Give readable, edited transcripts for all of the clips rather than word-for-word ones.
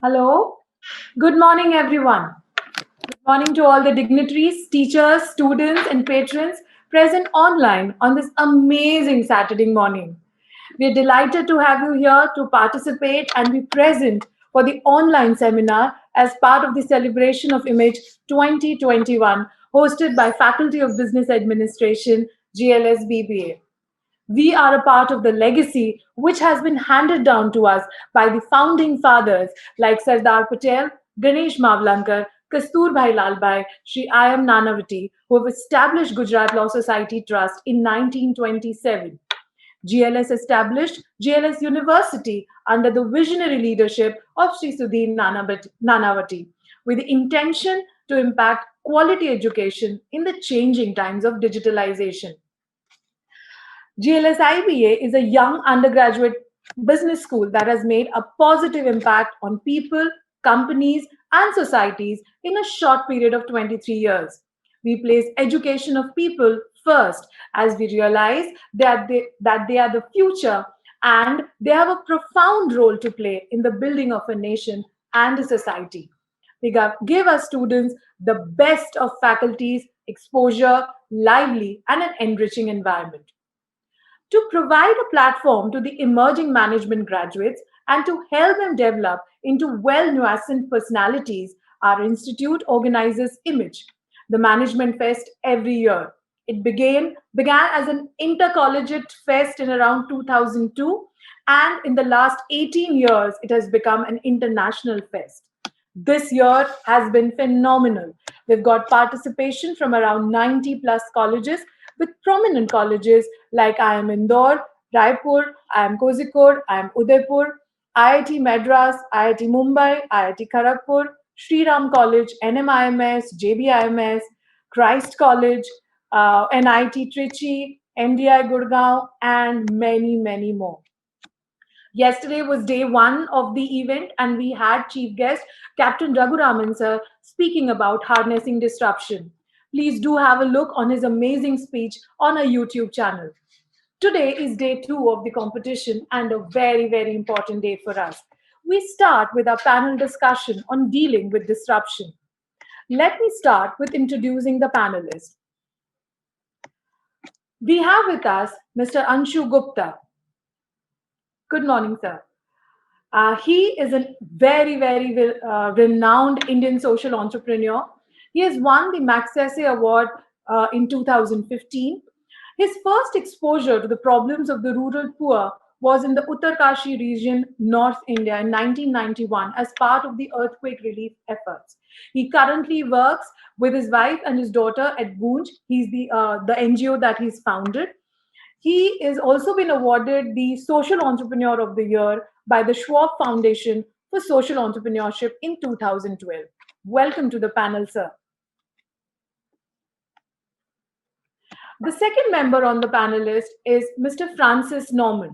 Hello. Good morning, everyone. Good morning to all the dignitaries, teachers, students, and patrons present online on this amazing Saturday morning. We are delighted to have you here to participate and be present for the online seminar as part of the Celebration of Image 2021, hosted by Faculty of Business Administration, GLS BBA. We are a part of the legacy which has been handed down to us by the founding fathers like Sardar Patel, Ganesh Mavlankar, Kasturbhai Lalbhai, Sri I. M. Nanavati, who have established Gujarat Law Society Trust in 1927. GLS established GLS University under the visionary leadership of Sri Sudhir Nanavati with the intention to impact quality education in the changing times of digitalization. GLS-IBA is a young undergraduate business school that has made a positive impact on people, companies, and societies in a short period of 23 years. We place education of people first as we realize that they are the future and they have a profound role to play in the building of a nation and a society. We give our students the best of faculties, exposure, lively, and an enriching environment to provide a platform to the emerging management graduates and to help them develop into well-nuanced personalities, our institute organizes Image, the management fest every year. It began as an intercollegiate fest in around 2002, and in the last 18 years, it has become an international fest. This year has been phenomenal. We've got participation from around 90 plus colleges with prominent colleges like IIM Indore, Raipur, IIM Kozhikode, IIM Udaipur, IIT Madras, IIT Mumbai, IIT Kharagpur, Sri Ram College, NMIMS, JBIMS, Christ College, NIT Trichy, MDI Gurgaon, and many, many more. Yesterday was day one of the event, and we had chief guest Captain Raghuraman sir speaking about harnessing disruption. Please do have a look on his amazing speech on our YouTube channel. Today is day two of the competition and a very, very important day for us. We start with our panel discussion on dealing with disruption. Let me start with introducing the panelists. We have with us Mr. Anshu Gupta. Good morning, sir. He is a very, very renowned Indian social entrepreneur. He has won the Magsaysay Award in 2015. His first exposure to the problems of the rural poor was in the Uttarkashi region, North India, in 1991 as part of the earthquake relief efforts. He currently works with his wife and his daughter at Goonj. He's the NGO that he's founded. He has also been awarded the Social Entrepreneur of the Year by the Schwab Foundation for Social Entrepreneurship in 2012. Welcome to the panel, sir. The second member on the panel list is Mr. Francis Norman.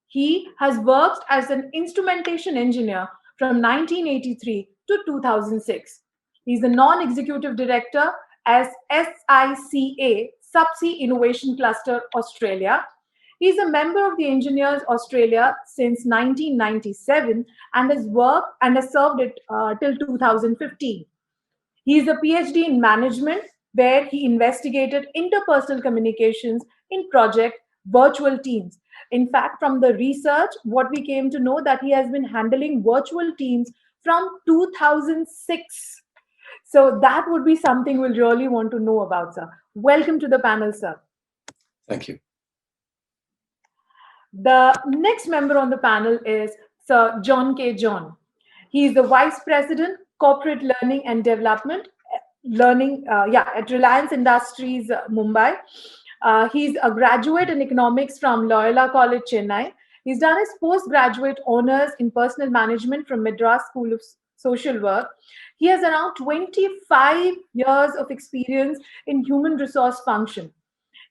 He has worked as an instrumentation engineer from 1983 to 2006. He's the non-executive director as SICA, Subsea Innovation Cluster Australia. He's a member of the Engineers Australia since 1997 and has worked and has served it till 2015. He is a PhD in management where he investigated interpersonal communications in project virtual teams. In fact, from the research, what we came to know that he has been handling virtual teams from 2006. So that would be something we'll really want to know about, sir. Welcome to the panel, sir. Thank you. The next member on the panel is Sir John K. John. He is the Vice President, Corporate Learning and Development, at Reliance Industries, Mumbai. He's a graduate in economics from Loyola College, Chennai. He's done his postgraduate honors in personal management from Madras School of Social Work. He has around 25 years of experience in human resource function.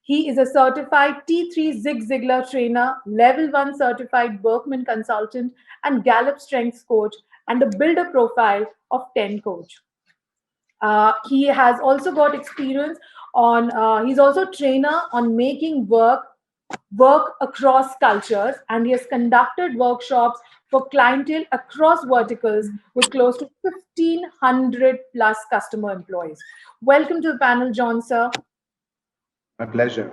He is a certified T3 Zig Ziglar trainer, level 1 certified Berkman consultant, and Gallup strengths coach, and a builder profile of 10 coach. He has also got experience on, he's also trainer on making work work across cultures, and he has conducted workshops for clientele across verticals with close to 1,500 plus customer employees. Welcome to the panel, John, sir. My pleasure.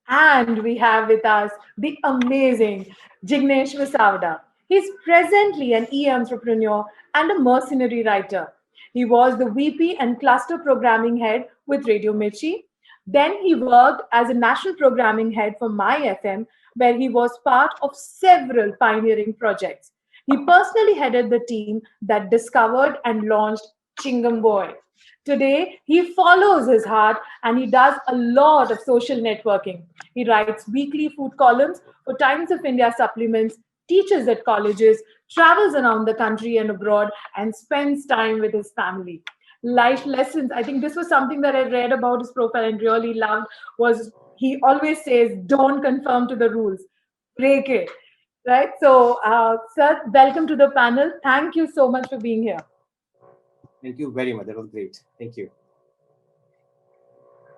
And we have with us the amazing Jignesh Visavda. He's presently an e-entrepreneur and a mercenary writer. He was the VP and cluster programming head with Radio Mirchi. Then he worked as a national programming head for My FM, where he was part of several pioneering projects. He personally headed the team that discovered and launched Chingam Boy. Today, he follows his heart and he does a lot of social networking. He writes weekly food columns for Times of India supplements, teaches at colleges, travels around the country and abroad, and spends time with his family. Life lessons. I think this was something that I read about his profile and really loved. Was he always says, "Don't conform to the rules, break it." Right. So, sir, welcome to the panel. Thank you so much for being here. Thank you very much. That was great. Thank you.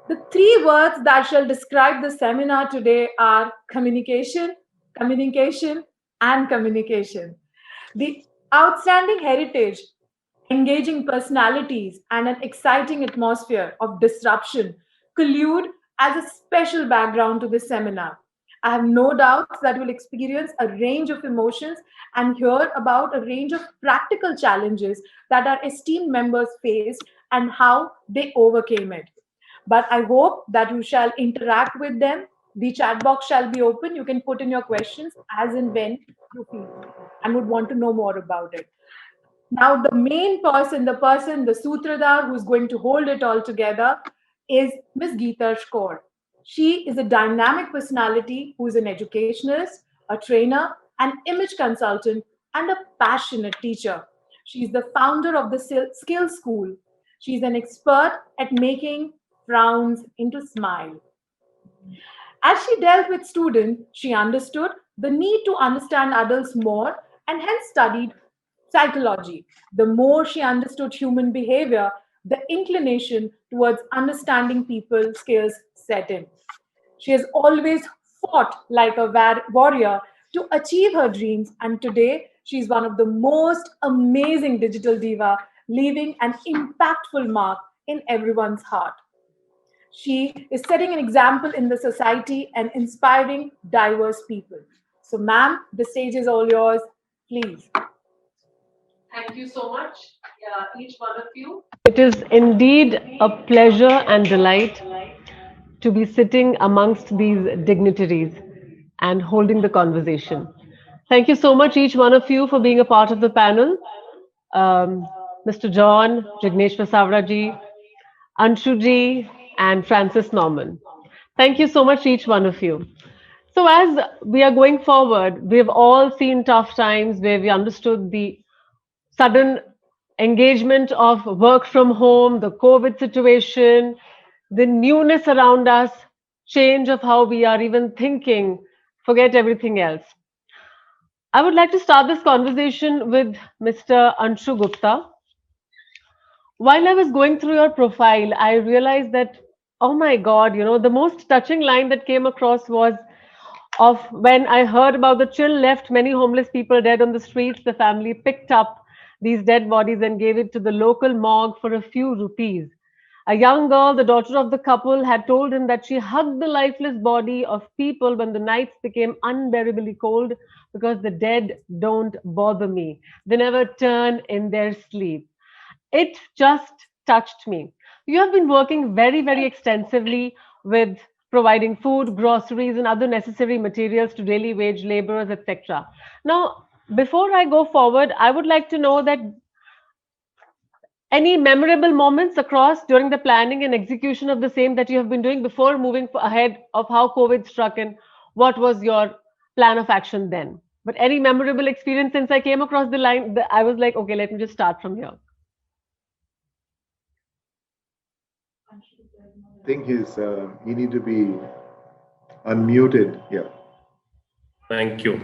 The three words that shall describe the seminar today are communication, communication, and communication. The outstanding heritage, engaging personalities, and an exciting atmosphere of disruption collude as a special background to this seminar. I have no doubts that we'll experience a range of emotions and hear about a range of practical challenges that our esteemed members faced and how they overcame it. But I hope that you shall interact with them. The chat box shall be open. You can put in your questions as and when you feel and would want to know more about it. Now, the main person, the Sutradhar who's going to hold it all together is Ms. Geeta Shkor. She is a dynamic personality who is an educationalist, a trainer, an image consultant, and a passionate teacher. She's the founder of the Skill School. She's an expert at making frowns into smile. As she dealt with students, she understood the need to understand adults more and hence studied psychology. The more she understood human behavior, the inclination towards understanding people skills set in. She has always fought like a warrior to achieve her dreams, and today she's one of the most amazing digital diva, leaving an impactful mark in everyone's heart. She is setting an example in the society and inspiring diverse people. So, ma'am, the stage is all yours. Please. Thank you so much, each one of you. It is indeed a pleasure and delight to be sitting amongst these dignitaries and holding the conversation. Thank you so much, each one of you, for being a part of the panel. Mr. John, Jignesh Vasavra ji, Anshu ji, and Francis Norman. Thank you so much, each one of you. So, as we are going forward, we have all seen tough times where we understood the sudden engagement of work from home, the COVID situation, the newness around us, change of how we are even thinking, forget everything else. I would like to start this conversation with Mr. Anshu Gupta. While I was going through your profile, I realized that, oh my God, the most touching line that came across was of when I heard about the chill left many homeless people dead on the streets, the family picked up these dead bodies and gave it to the local morgue for a few rupees. A young girl, the daughter of the couple, had told him that she hugged the lifeless body of people when the nights became unbearably cold because the dead don't bother me. They never turn in their sleep. It just touched me. You have been working very, very extensively with providing food, groceries, and other necessary materials to daily wage laborers, etc. Now, before I go forward, I would like to know that any memorable moments across during the planning and execution of the same that you have been doing before moving ahead of how COVID struck and what was your plan of action then? But any memorable experience since I came across the line, I was like, okay, let me just start from here. I think you need to be unmuted here. Thank you,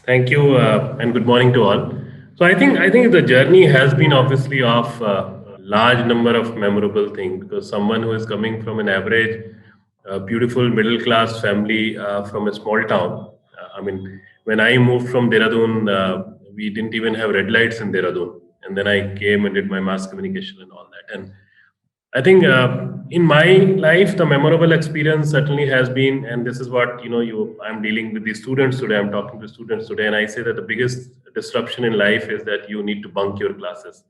and good morning to all. So I think the journey has been obviously of a large number of memorable things because someone who is coming from an average a beautiful middle class family from a small town. I mean, when I moved from Dehradun, we didn't even have red lights in Dehradun. And then I came and did my mass communication and all that. And I think in my life, the memorable experience certainly has been, and this is what I'm dealing with these students today. I'm talking to students today, and I say that the biggest disruption in life is that you need to bunk your classes,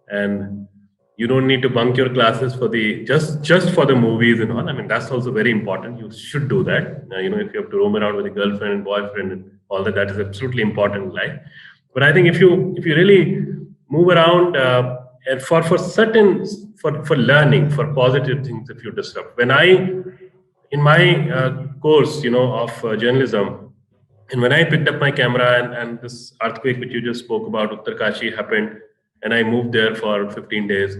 and you don't need to bunk your classes for the just for the movies and all. I mean, that's also very important. You should do that. If you have to roam around with a girlfriend and boyfriend and all that, that is absolutely important in life. But I think if you really move around and for certain for learning, for positive things, if you disrupt. When I in my course, of journalism, and when I picked up my camera and this earthquake which you just spoke about, Uttarkashi, happened, and I moved there for 15 days.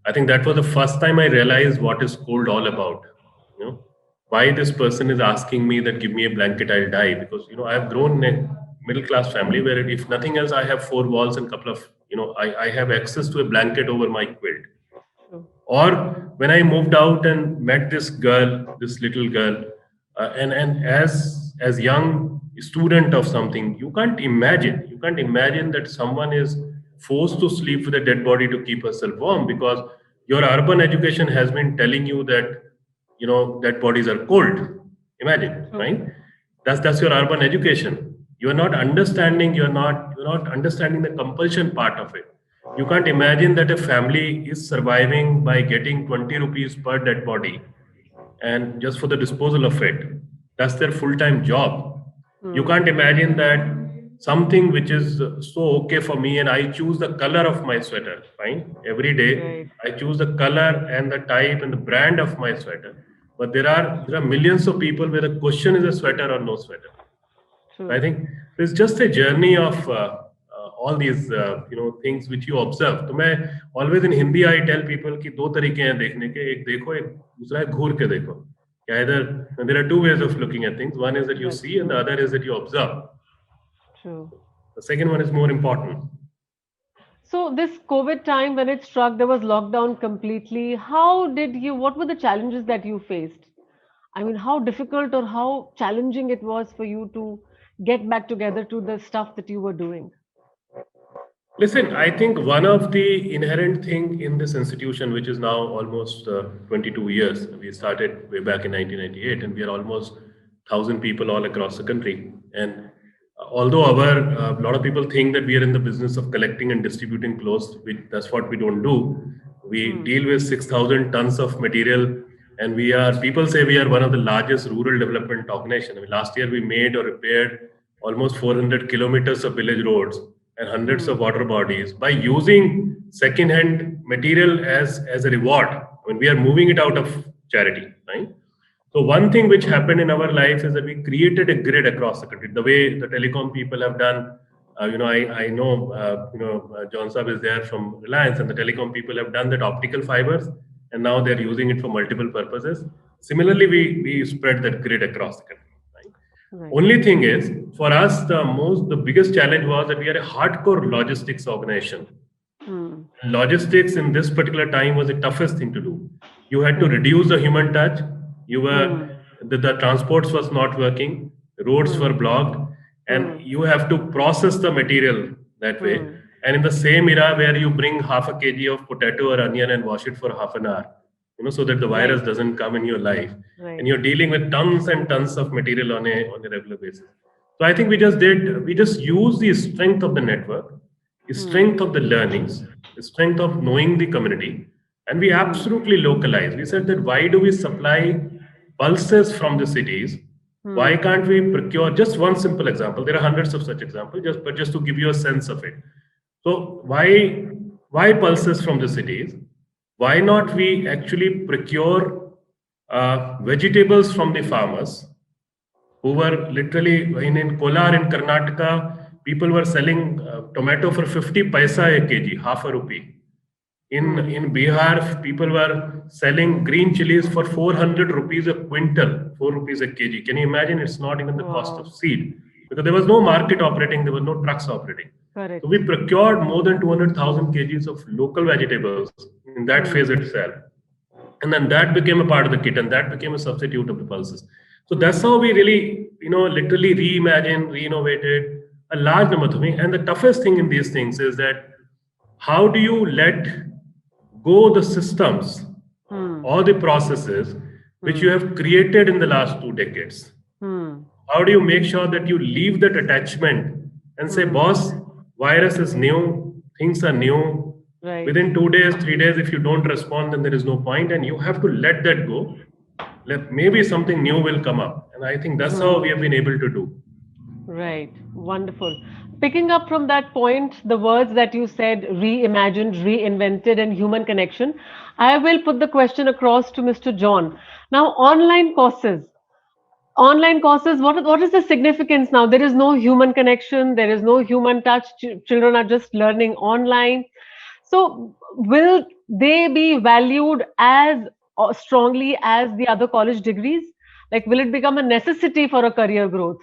I think that was the first time I realized what is cold all about. Why this person is asking me that give me a blanket, I'll die. Because I've grown in a middle class family where if nothing else, I have four walls and couple of I have access to a blanket over my quilt. Or when I moved out and met this little girl, and as young student of something, you can't imagine that someone is forced to sleep with a dead body to keep herself warm, because your urban education has been telling you that dead bodies are cold. Imagine, right? That's your urban education. You're not understanding the compulsion part of it. You can't imagine that a family is surviving by getting 20 rupees per dead body and just for the disposal of it. That's their full-time job. You can't imagine that something which is so okay for me, and I choose the color of my sweater, fine? Every day, I choose the color and the type and the brand of my sweater. But there are millions of people where the question is a sweater or no sweater. So I think it's just a journey of all these things which you observe. तो मैं always in Hindi I tell people कि दो तरीके हैं देखने के, एक देखो, एक दूसरा है घूर के देखो. Either there are two ways of looking at things. One is that you see, and the other is that you observe. True. The second one is more important. So this COVID time, when it struck, there was lockdown completely. What were the challenges that you faced? I mean, how difficult or how challenging it was for you to get back together to the stuff that you were doing? Listen, I think one of the inherent thing in this institution, which is now almost 22 years, we started way back in 1998, and we are almost 1,000 people all across the country. And although a lot of people think that we are in the business of collecting and distributing clothes, that's what we don't do. We deal with 6,000 tons of material, and people say we are one of the largest rural development organizations. I mean, last year we made or repaired almost 400 kilometers of village roads and hundreds of water bodies by using second-hand material as a reward. When we are moving it out of charity, right? So one thing which happened in our life is that we created a grid across the country. The way the telecom people have done, I know, John Saab is there from Reliance, and the telecom people have done that optical fibers, and now they're using it for multiple purposes. Similarly, we spread that grid across the country. Right. Only thing is, for us, the biggest challenge was that we are a hardcore logistics organization. Logistics in this particular time was the toughest thing to do. You had to reduce the human touch. The transports was not working. Roads were blocked, and you have to process the material that way. And in the same era where you bring half a kg of potato or onion and wash it for half an hour, so that the virus doesn't come in your life. Right. And you're dealing with tons and tons of material on a regular basis. So I think we just use the strength of the network, the strength of the learnings, the strength of knowing the community, and we absolutely localize. We said that why do we supply pulses from the cities? Why can't we procure just one simple example? There are hundreds of such examples, just to give you a sense of it. So why pulses from the cities? Why not we actually procure vegetables from the farmers who were literally in Kolar in Karnataka, people were selling tomato for 50 paisa a kg, half a rupee. In Bihar, people were selling green chilies for 400 rupees a quintal, 4 rupees a kg. Can you imagine? It's not even the cost of seed, because there was no market operating, there were no trucks operating. Correct. So we procured more than 200,000 kgs of local vegetables in that phase itself. And then that became a part of the kit, and that became a substitute of the pulses. So that's how we really, literally reimagined, reinnovated a large number of things. And the toughest thing in these things is that how do you let go the systems or the processes which you have created in the last 2 decades? How do you make sure that you leave that attachment and say, boss, virus is new, things are new. Right. Within 2 days, 3 days, if you don't respond, then there is no point, and you have to let that go. Maybe something new will come up. And I think that's how we have been able to do. Right. Wonderful. Picking up from that point, the words that you said, reimagined, reinvented, and human connection, I will put the question across to Mr. John. Now, online courses, what is the significance now? There is no human connection, there is no human touch. Children are just learning online. So will they be valued as strongly as the other college degrees? Like, will it become a necessity for a career growth?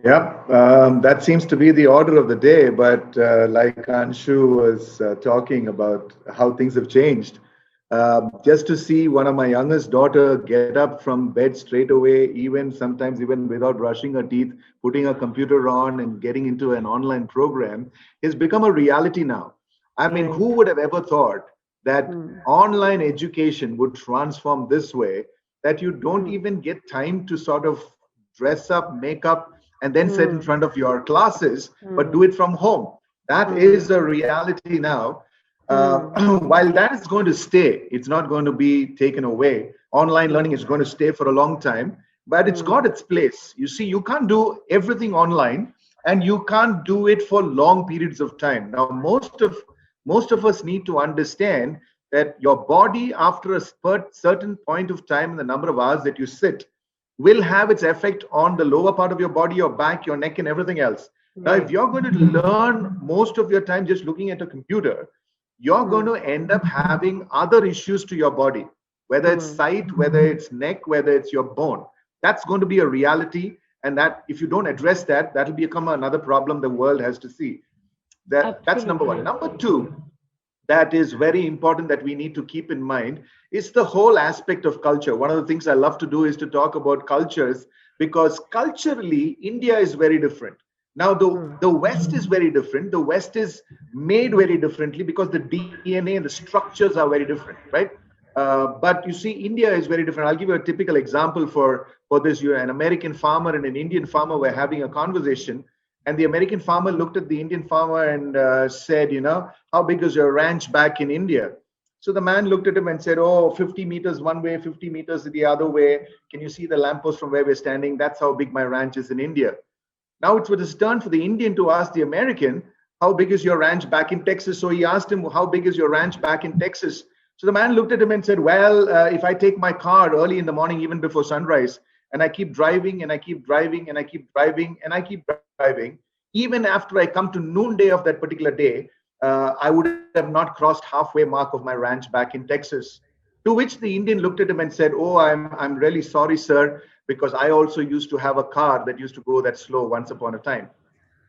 Yeah, that seems to be the order of the day. But like Anshu was talking about how things have changed, just to see one of my youngest daughter get up from bed straight away, sometimes even without brushing her teeth, putting her computer on and getting into an online program, has become a reality now. I mean, who would have ever thought that online education would transform this way, that you don't even get time to sort of dress up, make up, and then sit in front of your classes, but do it from home. That is a reality now. While that is going to stay, it's not going to be taken away. Online learning is going to stay for a long time, but it's got its place. You see, you can't do everything online, and you can't do it for long periods of time. Now, most of us need to understand that your body, after a certain point of time, and the number of hours that you sit, will have its effect on the lower part of your body, your back, your neck, and everything else. Now, if you're going to learn most of your time just looking at a computer, you're going to end up having other issues to your body, whether it's sight, whether it's neck, whether it's your bone. That's going to be a reality. And that if you don't address that, that'll become another problem the world has to see. That's number one. Number two, that is very important that we need to keep in mind is the whole aspect of culture. One of the things I love to do is to talk about cultures, because culturally, India is very different. Now, the West is very different. The West is made very differently because the DNA and the structures are very different, right? But you see, India is very different. I'll give you a typical example for this. You're an American farmer and an Indian farmer were having a conversation. And the American farmer looked at the Indian farmer and said, how big is your ranch back in India? So the man looked at him and said, 50 meters one way, 50 meters the other way. Can you see the lamppost from where we're standing? That's how big my ranch is in India. Now it was his turn for the Indian to ask the American, how big is your ranch back in Texas? So he asked him, how big is your ranch back in Texas? So the man looked at him and said, well, if I take my car early in the morning, even before sunrise, and I keep driving and I keep driving and I keep driving and I keep driving, even after I come to noonday of that particular day, I would have not crossed halfway mark of my ranch back in Texas. To which the Indian looked at him and said, I'm really sorry, sir, because I also used to have a car that used to go that slow once upon a time.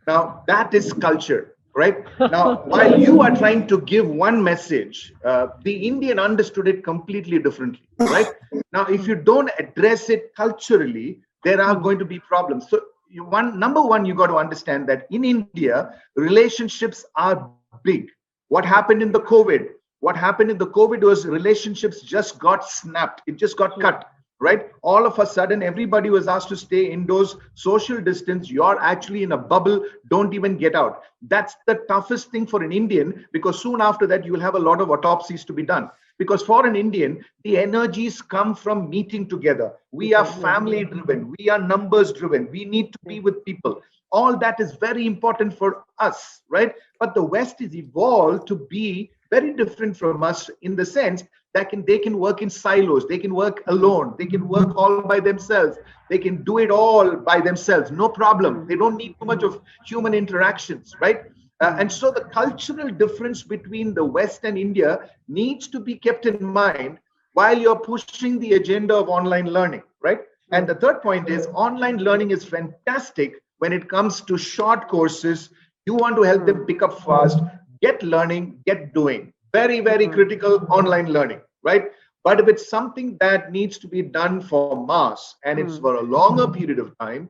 Now, that is culture, right? Now, while you are trying to give one message, the Indian understood it completely differently, right? Now, if you don't address it culturally, there are going to be problems. So, number one, you got to understand that in India, relationships are big. What happened in the COVID? What happened in the COVID was relationships just got snapped. It just got cut, right? All of a sudden, everybody was asked to stay indoors, social distance. You're actually in a bubble. Don't even get out. That's the toughest thing for an Indian, because soon after that, you will have a lot of autopsies to be done. Because for an Indian, the energies come from meeting together. We are family driven. We are numbers driven. We need to be with people. All that is very important for us, right? But the West is evolved to be very different from us in the sense that they can work in silos. They can work alone. They can work all by themselves. They can do it all by themselves. No problem. They don't need too much of human interactions, right? And so the cultural difference between the West and India needs to be kept in mind while you're pushing the agenda of online learning, right? And the third point is online learning is fantastic when it comes to short courses. You want to help them pick up fast, get learning, get doing. very, very critical online learning, right? But if it's something that needs to be done for mass and it's for a longer period of time,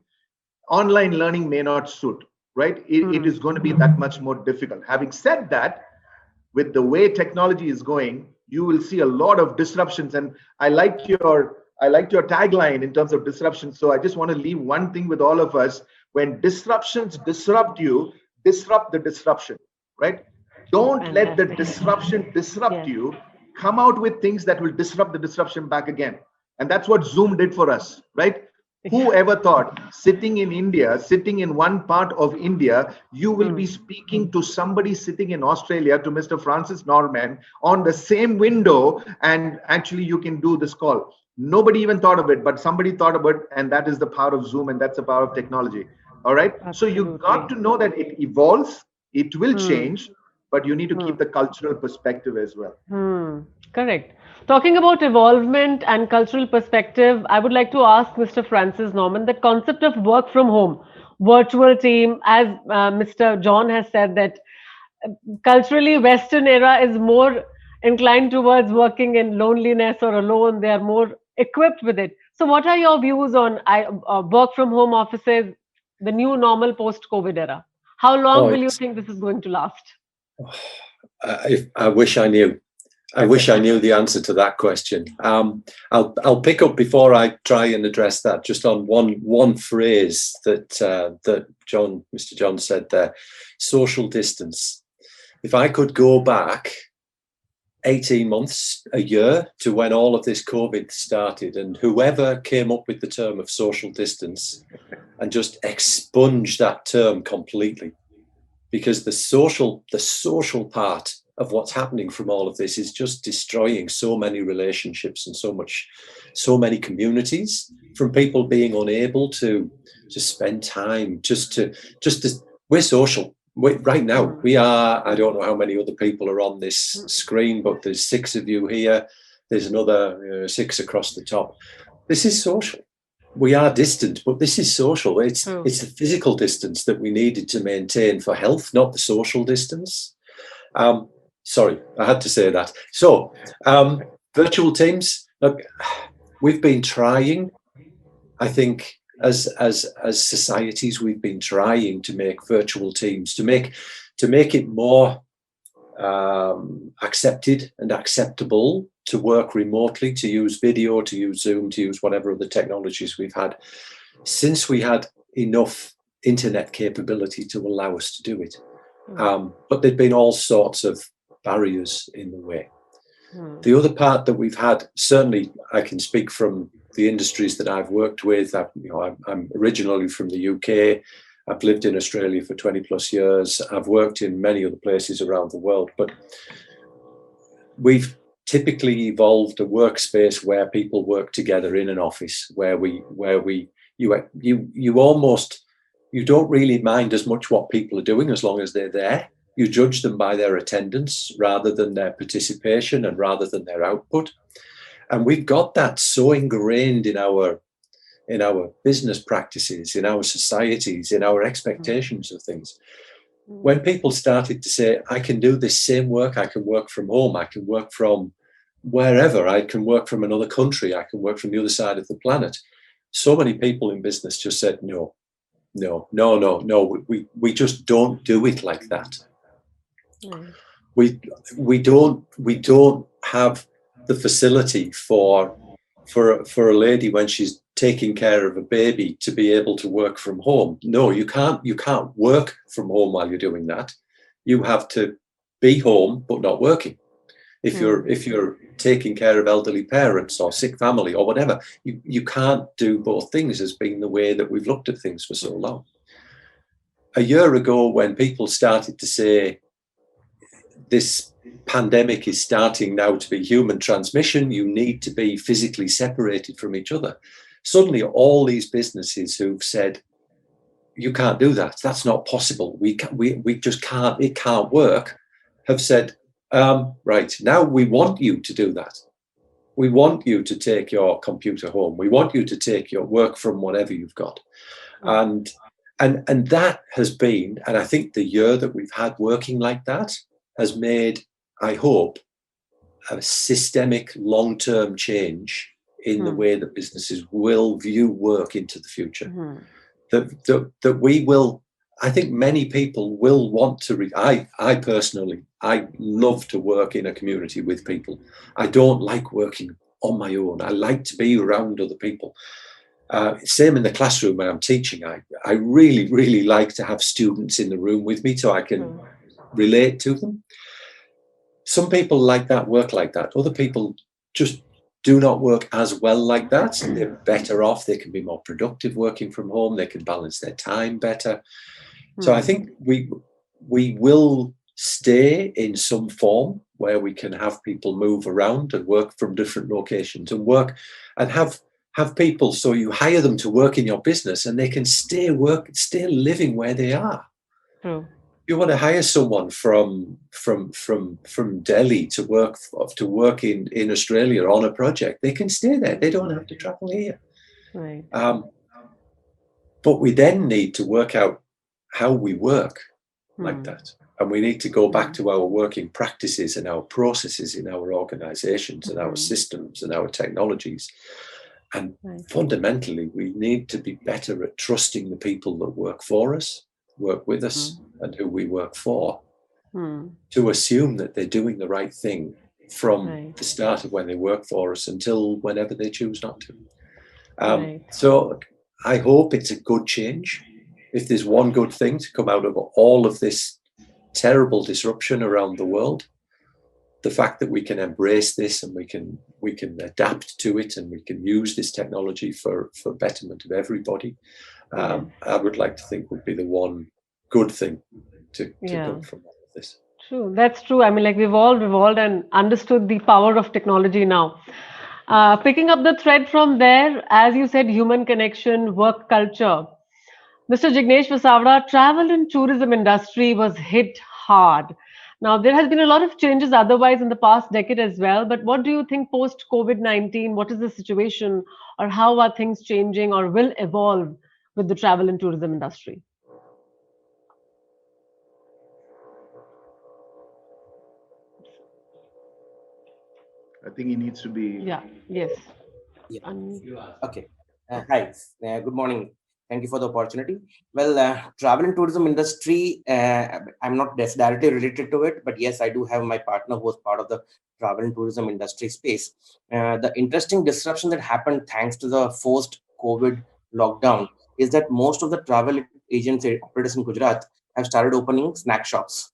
online learning may not suit, right? It is going to be that much more difficult. Having said that, with the way technology is going, you will see a lot of disruptions. And I liked your tagline in terms of disruption. So I just want to leave one thing with all of us. When disruptions disrupt you, disrupt the disruption, right? Don't let the disruption disrupt you. Come out with things that will disrupt the disruption back again. And that's what Zoom did for us, right? Who ever thought sitting in India, sitting in one part of India, you will be speaking to somebody sitting in Australia, to Mr. Francis Norman, on the same window, and actually you can do this call. Nobody even thought of it, but somebody thought of it, and that is the power of Zoom, and that's the power of technology. All right. Absolutely. So you've got to know that it evolves, it will change, but you need to keep the cultural perspective as well. Correct. Talking about evolvement and cultural perspective, I would like to ask Mr. Francis Norman, the concept of work from home, virtual team, as Mr. John has said, that culturally Western era is more inclined towards working in loneliness or alone. They are more equipped with it. So what are your views on work from home offices, the new normal post-COVID era? How long will you think this is going to last? I wish I knew. I wish I knew the answer to that question. I'll pick up before I try and address that just on one phrase that Mr. John said there: social distance. If I could go back 18 months, a year, to when all of this COVID started, and whoever came up with the term of social distance, and just expunge that term completely, because the social part of what's happening from all of this is just destroying so many relationships and so many communities, from people being unable to spend time we're social. Right now we are, I don't know how many other people are on this screen, but there's 6 of you here. There's another 6 across the top. This is social. We are distant, but this is social. It's the physical distance that we needed to maintain for health, not the social distance. Sorry, I had to say that. So, virtual teams. Look, we've been trying. I think as societies, we've been trying to make virtual teams to make it more accepted and acceptable to work remotely, to use video, to use Zoom, to use whatever other technologies we've had, since we had enough internet capability to allow us to do it. But there'd been all sorts of barriers in the way. The other part that we've had, certainly I can speak from the industries that I've worked with. I'm originally from the UK. I've lived in Australia for 20 plus years. I've worked in many other places around the world, but we've typically evolved a workspace where people work together in an office, where you don't really mind as much what people are doing as long as they're there. You judge them by their attendance rather than their participation and rather than their output. And we've got that so ingrained in our business practices, in our societies, in our expectations of things. When people started to say, I can do this same work, I can work from home, I can work from wherever, I can work from another country, I can work from the other side of the planet. So many people in business just said, no, we just don't do it like that. We don't have the facility for a lady when she's taking care of a baby to be able to work from home. No, you can't work from home while you're doing that. You have to be home but not working. If you're taking care of elderly parents or sick family or whatever, you can't do both things, as being the way that we've looked at things for so long. A year ago, when people started to say this pandemic is starting now to be human transmission, you need to be physically separated from each other. Suddenly, all these businesses who've said, you can't do that, that's not possible, we just can't, it can't work, have said, right, now we want you to do that. We want you to take your computer home. We want you to take your work from whatever you've got. And that has been, and I think the year that we've had working like that has made I hope, a systemic long-term change in the way that businesses will view work into the future. That we will, I think many people will want to, I personally, I love to work in a community with people. I don't like working on my own. I like to be around other people. Same in the classroom when I'm teaching. I really, really like to have students in the room with me so I can relate to them. Some people like that, work like that. Other people just do not work as well like that. They're better off. They can be more productive working from home. They can balance their time better. So I think we will stay in some form where we can have people move around and work from different locations and work and have people. So you hire them to work in your business and they can stay living where they are. True. You want to hire someone from Delhi to work in Australia on a project, they can stay there. They don't have to travel here. Right. But we then need to work out how we work like that. And we need to go back to our working practices and our processes in our organizations and our systems and our technologies. And fundamentally, we need to be better at trusting the people that work for us, work with us, and who we work for, to assume that they're doing the right thing from the start of when they work for us until whenever they choose not to. So I hope it's a good change. If there's one good thing to come out of all of this terrible disruption around the world, the fact that we can embrace this and we can adapt to it and we can use this technology for betterment of everybody, I would like to think would be the one good thing to come from all of this. True, that's true. I mean, like we've all evolved and understood the power of technology now. Picking up the thread from there, as you said, human connection, work culture. Mr. Jignesh Vasavada, travel and tourism industry was hit hard. Now, there has been a lot of changes otherwise in the past decade as well, but what do you think post COVID-19? What is the situation or how are things changing or will evolve with the travel and tourism industry? I think he needs to be. Yes. Okay. Hi. Good morning. Thank you for the opportunity. Well, travel and tourism industry, I'm not directly related to it, but yes, I do have my partner who was part of the travel and tourism industry space. The interesting disruption that happened thanks to the forced COVID lockdown is that most of the travel agents operators in Gujarat have started opening snack shops.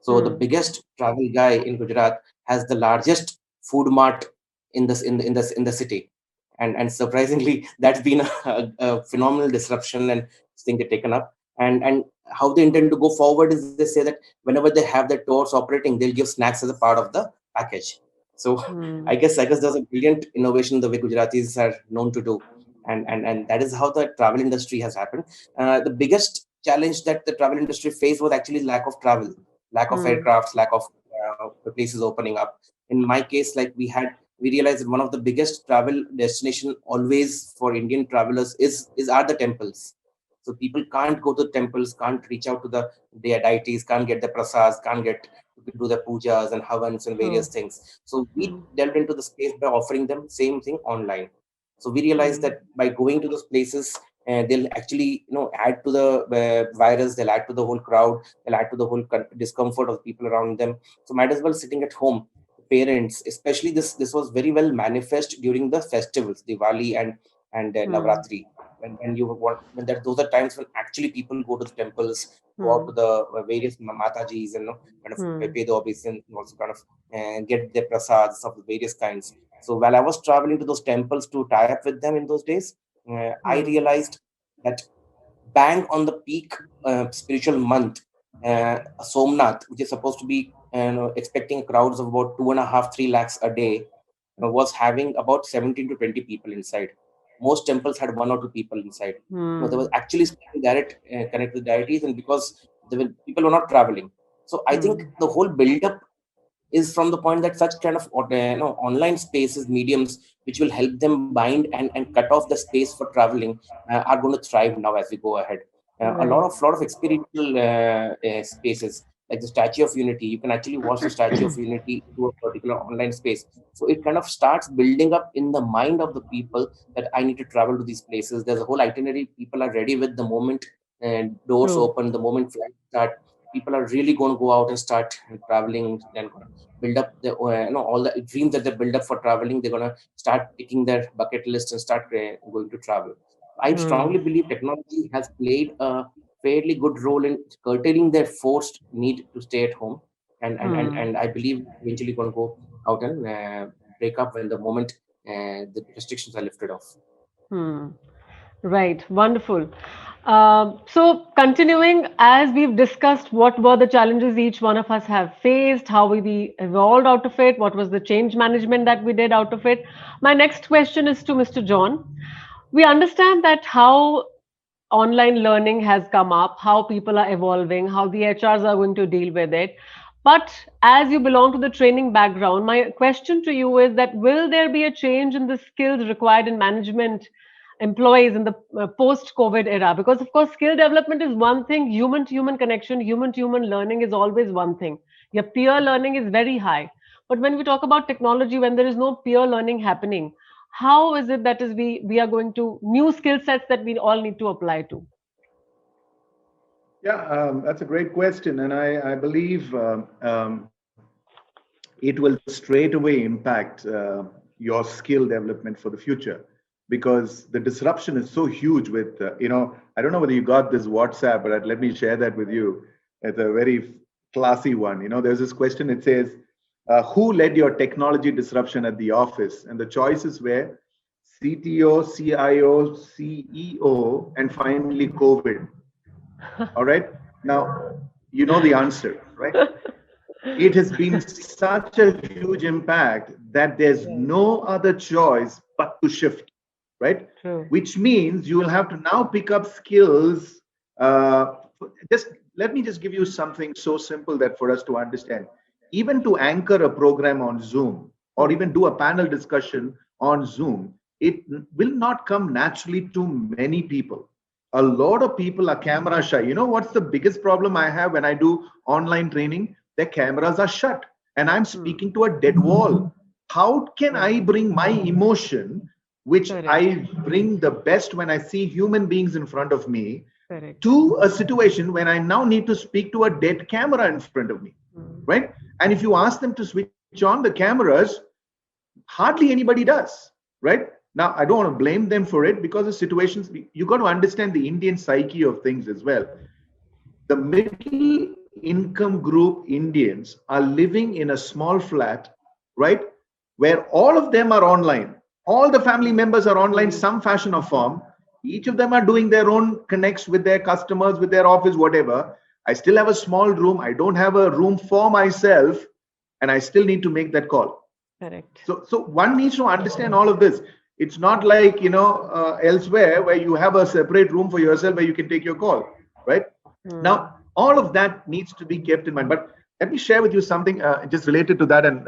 So the biggest travel guy in Gujarat has the largest food mart in the city. And surprisingly, that's been a phenomenal disruption and thing they've taken up. And how they intend to go forward is they say that whenever they have their tours operating, they'll give snacks as a part of the package. So I guess there's a brilliant innovation the way Gujaratis are known to do. And that is how the travel industry has happened. The biggest challenge that the travel industry faced was actually lack of travel, lack of aircrafts, lack of places opening up. In my case, like we realized that one of the biggest travel destination always for Indian travelers are the temples. So people can't go to the temples, can't reach out to their deities, can't get the prasads, can't get to do the pujas and havans and various things. So we delved into the space by offering them same thing online. So we realized that by going to those places, they'll actually add to the virus, they'll add to the whole crowd, they'll add to the whole discomfort of people around them. So might as well sitting at home. Parents, especially this was very well manifest during the festivals, Diwali and Navratri, when those are times when actually people go to the temples, go out to the various matajis and kind of pay the obeisance and also kind of get their prasads of the various kinds. So while I was traveling to those temples to tie up with them in those days, I realized that bang on the peak spiritual month, Somnath, which is supposed to be expecting crowds of about 2.5-3 lakhs a day, was having about 17 to 20 people inside. Most temples had 1 or 2 people inside. There was actually direct connect with deities, and because people were not traveling. So I think the whole build-up is from the point that such kind of online spaces, mediums, which will help them bind and cut off the space for traveling, are going to thrive now as we go ahead. A lot of experiential spaces. like the Statue of Unity. You can actually watch the Statue of Unity through a particular online space. So it kind of starts building up in the mind of the people that I need to travel to these places. There's a whole itinerary. People are ready with the moment and doors open, the moment flights start. People are really going to go out and start traveling and build up the all the dreams that they build up for traveling. They're going to start picking their bucket list and start going to travel. I strongly believe technology has played a fairly good role in curtailing their forced need to stay at home, and I believe eventually going to go out and break up when the moment the restrictions are lifted off. Right, wonderful. So, continuing, as we've discussed, what were the challenges each one of us have faced, how we evolved out of it, what was the change management that we did out of it. My next question is to Mr. John. We understand that how online learning has come up, how people are evolving, how the HRs are going to deal with it. But as you belong to the training background, my question to you is that will there be a change in the skills required in management employees in the post-COVID era? Because of course, skill development is one thing, human-to-human connection, human-to-human learning is always one thing. Your peer learning is very high. But when we talk about technology, when there is no peer learning happening, how is it that is we are going to new skill sets that we all need to apply to? Yeah, that's a great question, and I believe it will straight away impact your skill development for the future, because the disruption is so huge with I don't know whether you got this WhatsApp, but let me share that with you. It's a very classy one. There's this question. It says, who led your technology disruption at the office? And the choices were CTO, CIO, CEO, and finally COVID. All right. Now, you know the answer, right? It has been such a huge impact that there's no other choice but to shift, right? True. Which means you will have to now pick up skills. Let me just give you something so simple that for us to understand. Even to anchor a program on Zoom or even do a panel discussion on Zoom, it will not come naturally to many people. A lot of people are camera shy. You know what's the biggest problem I have when I do online training? Their cameras are shut and I'm speaking to a dead wall. How can I bring my emotion, which I bring the best when I see human beings in front of me, to a situation when I now need to speak to a dead camera in front of me, right? And if you ask them to switch on the cameras, hardly anybody does, right? Now, I don't want to blame them for it, because the situations, you got to understand the Indian psyche of things as well. The middle income group Indians are living in a small flat, right? Where all of them are online. All the family members are online, some fashion or form. Each of them are doing their own connects with their customers, with their office, whatever. I still have a small room. I don't have a room for myself, and I still need to make that call. Correct. So one needs to understand all of this. It's not like, elsewhere where you have a separate room for yourself where you can take your call, right? Now, all of that needs to be kept in mind. But let me share with you something just related to that and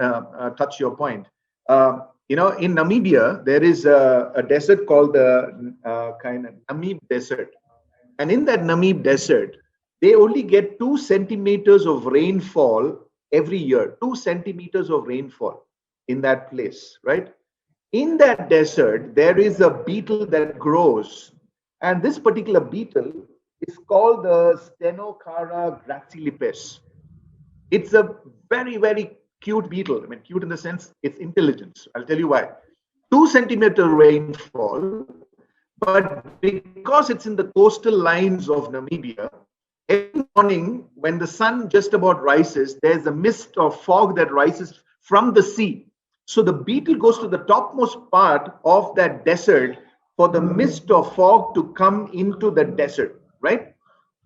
touch your point. In Namibia, there is a desert called the kind of Namib Desert. And in that Namib Desert, they only get 2 centimeters of rainfall every year, 2 centimeters of rainfall in that place, right? In that desert, there is a beetle that grows. And this particular beetle is called the Stenocara gracilis. It's a very, very cute beetle. I mean, cute in the sense it's intelligence. I'll tell you why. 2 centimeter rainfall, but because it's in the coastal lines of Namibia, every morning when the sun just about rises, there's a mist or fog that rises from the sea. So the beetle goes to the topmost part of that desert for the mist or fog to come into the desert, right?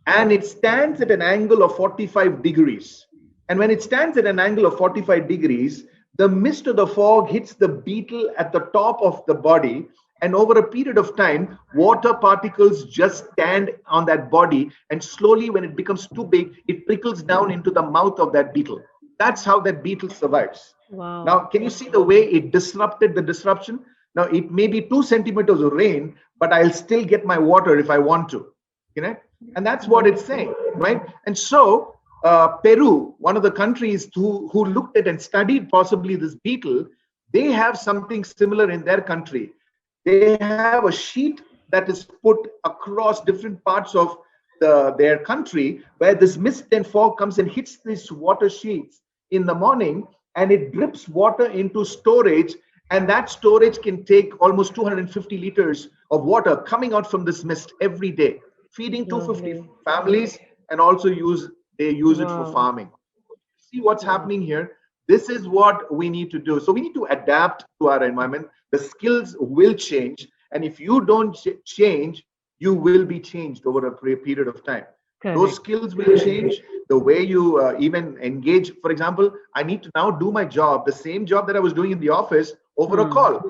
And it stands at an angle of 45 degrees. And when it stands at an angle of 45 degrees, the mist or the fog hits the beetle at the top of the body. And over a period of time, water particles just stand on that body. And slowly, when it becomes too big, it trickles down into the mouth of that beetle. That's how that beetle survives. Wow. Now, can you see the way it disrupted the disruption? Now, it may be 2 centimeters of rain, but I'll still get my water if I want to. And that's what it's saying, right? And so Peru, one of the countries who looked at and studied possibly this beetle, they have something similar in their country. They have a sheet that is put across different parts of their country, where this mist and fog comes and hits these water sheets in the morning, and it drips water into storage, and that storage can take almost 250 liters of water coming out from this mist every day, feeding 250 families, and also they use it for farming. See what's happening here. This is what we need to do. So we need to adapt to our environment. The skills will change, and if you don't change, you will be changed over a period of time. Correct. Those skills will change. The way you even engage. For example, I need to now do my job, the same job that I was doing in the office, over a call.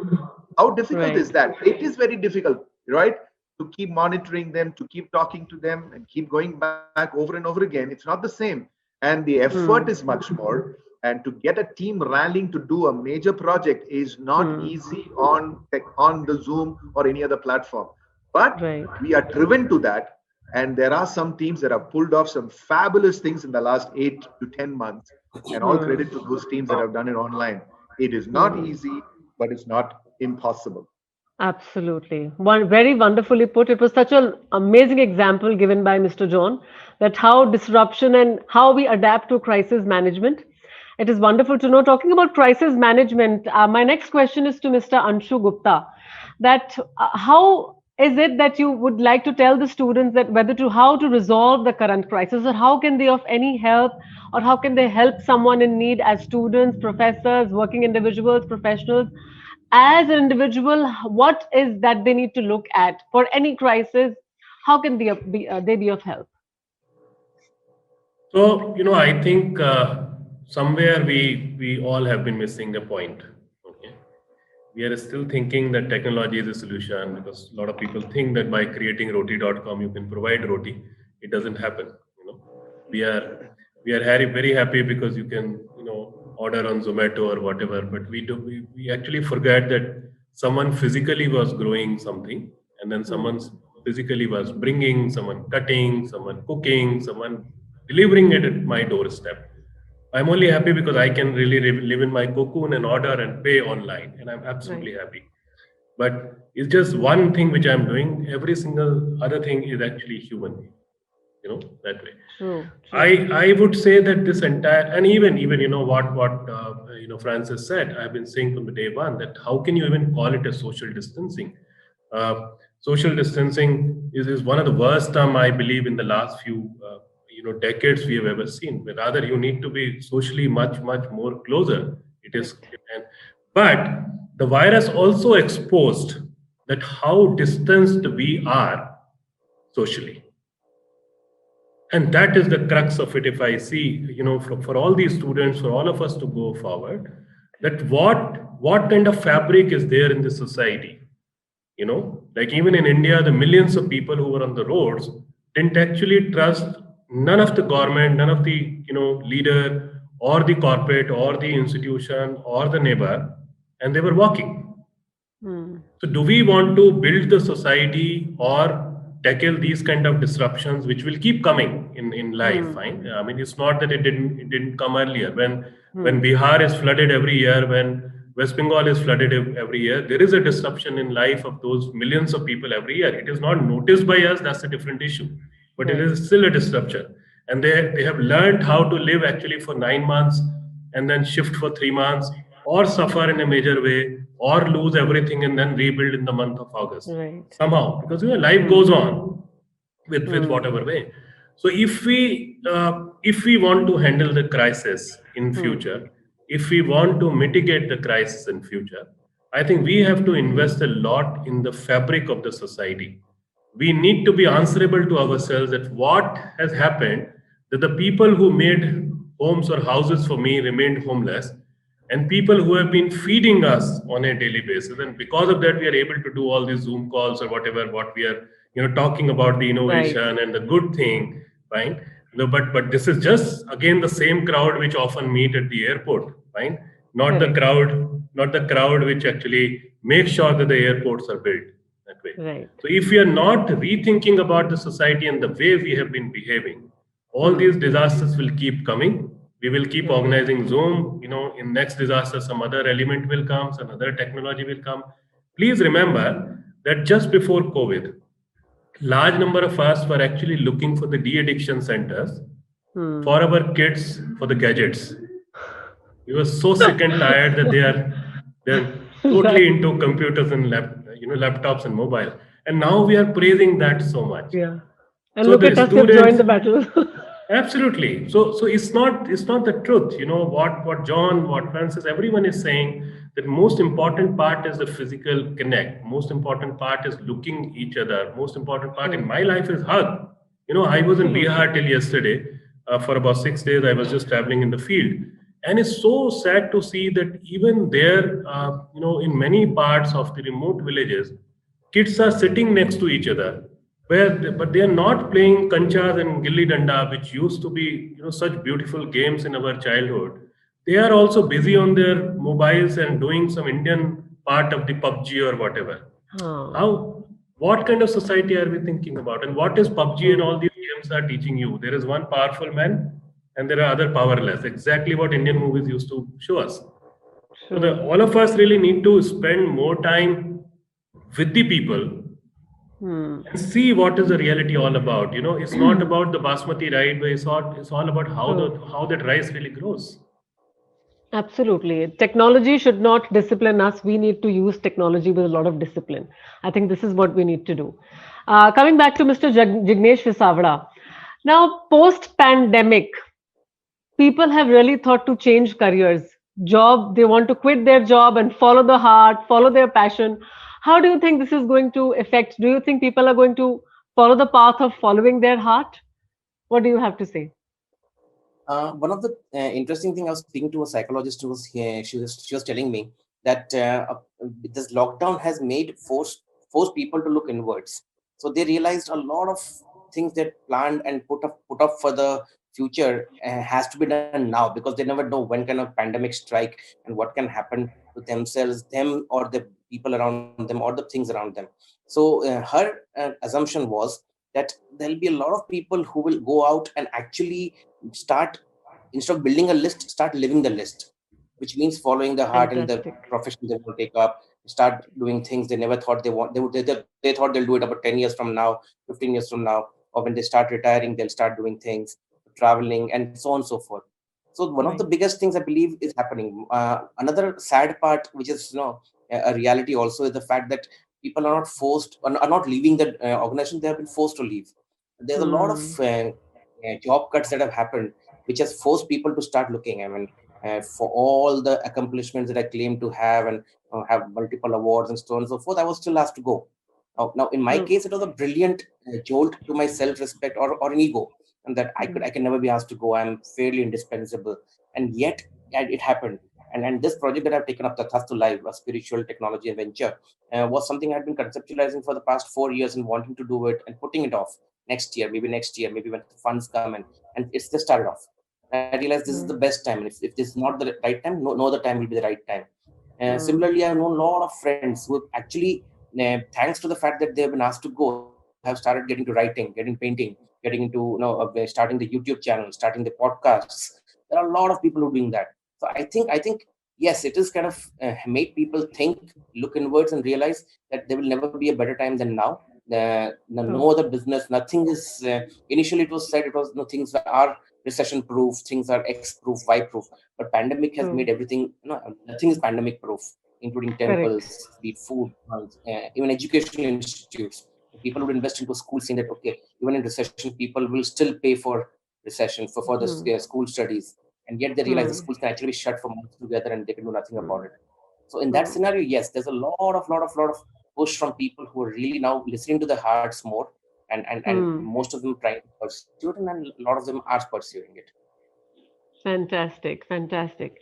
How difficult is that? It is very difficult, right? To keep monitoring them, to keep talking to them, and keep going back over and over again. It's not the same. And the effort is much more. And to get a team rallying to do a major project is not easy on the Zoom or any other platform. But we are driven to that. And there are some teams that have pulled off some fabulous things in the last 8 to 10 months. And all credit to those teams that have done it online. It is not easy, but it's not impossible. Absolutely. Very wonderfully put. It was such an amazing example given by Mr. John, that how disruption and how we adapt to crisis management. It is wonderful to know. Talking about crisis management, my next question is to Mr. Anshu Gupta, that how is it that you would like to tell the students that how to resolve the current crisis, or how can they of any help, or how can they help someone in need as students, professors, working individuals, professionals? As an individual, what is that they need to look at for any crisis? How can they be of help? So, I think somewhere we all have been missing the point. Okay, we are still thinking that technology is a solution, because a lot of people think that by creating roti.com you can provide roti. It doesn't happen. We are very happy because you can order on Zomato or whatever, but we actually forget that someone physically was growing something, and then someone physically was bringing, someone cutting, someone cooking, someone delivering it at my doorstep. I'm only happy because I can really live in my cocoon and order and pay online, and I'm absolutely happy. But it's just one thing which I'm doing. Every single other thing is actually human, that way. True. I would say that this entire, and even what Francis said, I've been saying from the day one, that how can you even call it a social distancing? Social distancing is one of the worst term, I believe, in the last few decades we have ever seen. But rather, you need to be socially much more closer. It is, but the virus also exposed that how distanced we are socially. And that is the crux of it. If I see, for all these students, for all of us to go forward, that what kind of fabric is there in the society? Like even in India, the millions of people who were on the roads didn't actually trust none of the government, none of the leader or the corporate or the institution or the neighbor, and they were walking. So do we want to build the society or tackle these kind of disruptions which will keep coming in life? Fine. I mean, it's not that it didn't come earlier. When Bihar is flooded every year, when West Bengal is flooded every year, there is a disruption in life of those millions of people every year. It is not noticed by us, that's a different issue, but it is still a disruption. And they have learned how to live actually for 9 months and then shift for 3 months, or suffer in a major way, or lose everything and then rebuild in the month of August somehow, because life goes on with whatever way. So if we want to handle the crisis in future, if we want to mitigate the crisis in future, I think we have to invest a lot in the fabric of the society. We need to be answerable to ourselves that what has happened, that the people who made homes or houses for me remained homeless, and people who have been feeding us on a daily basis. And because of that, we are able to do all these Zoom calls or whatever, what we are, talking about the innovation and the good thing, right? But this is just, again, the same crowd which often meet at the airport, right? Not the crowd which actually makes sure that the airports are built that way. So if we are not rethinking about the society and the way we have been behaving, All these disasters will keep coming. We will keep Yeah. organizing Zoom. In next disaster, some other element will come, some other technology will come. Please remember that just before COVID, large number of us were actually looking for the de-addiction centers for our kids for the gadgets. We were so sick and tired that they're totally Right. into computers and laptops and mobile. And now we are praising that so much. Yeah. And So look the at us, you've students, joined the battle. absolutely. So it's not the truth. What John, what Francis, everyone is saying that most important part is the physical connect. Most important part is looking each other. Most important part in my life is hug. I was in Absolutely. Bihar till yesterday for about 6 days. I was just traveling in the field, and it's so sad to see that even there, in many parts of the remote villages, kids are sitting next to each other but they are not playing kanchas and gilli danda, which used to be such beautiful games in our childhood. They are also busy on their mobiles and doing some Indian part of the PUBG or whatever. Huh. How, what kind of society are we thinking about, and what is PUBG and all these games are teaching you? There is one powerful man and there are other powerless, exactly what Indian movies used to show us. So True. all of us really need to spend more time with the people and see what is the reality all about. It's not about the basmati right, but it's all about how True. how that rice really grows. Absolutely. Technology should not discipline us. We need to use technology with a lot of discipline. I think this is what we need to do. Coming back to Mr. Jignesh Visavada. Now, post pandemic, people have really thought to change careers. Job, they want to quit their job and follow the heart, follow their passion. How do you think this is going to affect? Do you think people are going to follow the path of following their heart? What do you have to say? One of the interesting thing, I was speaking to a psychologist who was here. She was telling me that this lockdown has made forced people to look inwards. So they realized a lot of things that planned and put up for the future has to be done now, because they never know when can a pandemic strike and what can happen to themselves, them, or the people around them, or the things around them. So her assumption was that there'll be a lot of people who will go out and actually start, instead of building a list, start living the list, which means following the heart and the Fantastic. profession they want to take up, start doing things they never thought they want. They thought they'll do it about 10 years from now, 15 years from now, or when they start retiring, they'll start doing things, traveling, and so on and so forth. So one of the Right. biggest things I believe is happening. Another sad part, which is a reality also, is the fact that people are not forced, are not leaving the organization. They have been forced to leave. There's a lot of Hmm. job cuts that have happened, which has forced people to start looking. I mean, for all the accomplishments that I claim to have, and have multiple awards and so on and so forth, I was still asked to go. Now, in my True. case, it was a brilliant jolt to my self-respect, or an ego, and that I can never be asked to go. I'm fairly indispensable, and yet it happened. And this project that I've taken up, Tathastu Live, a spiritual technology adventure, was something I'd been conceptualizing for the past 4 years and wanting to do it and putting it off next year, maybe when the funds come in, and it's just started off. I realized this is the best time, and if this is not the right time, no other time will be the right time. Similarly, I've known a lot of friends who have actually, thanks to the fact that they've been asked to go, have started getting to writing, getting painting, getting into starting the YouTube channel, starting the podcasts. There are a lot of people who are doing that. So I think yes, it is kind of made people think, look inwards, and realize that there will never be a better time than now. No True. other business, nothing is. Initially, it was said it was no, things are recession proof, things are X proof, Y proof, but pandemic has made True. everything. Nothing is pandemic proof, including Correct. temples, be it food, even educational institutes. People would invest into schools, saying that okay, even in recession, people will still pay for recession for the Hmm. school studies, and yet they realize the Hmm. schools can actually be shut for months together and they can do nothing about Hmm. it. So in that Hmm. scenario, yes, there's a lot of push from people who are really now listening to their hearts more, and Hmm. most of them trying to pursue it, and then a lot of them are pursuing it. Fantastic. Fantastic.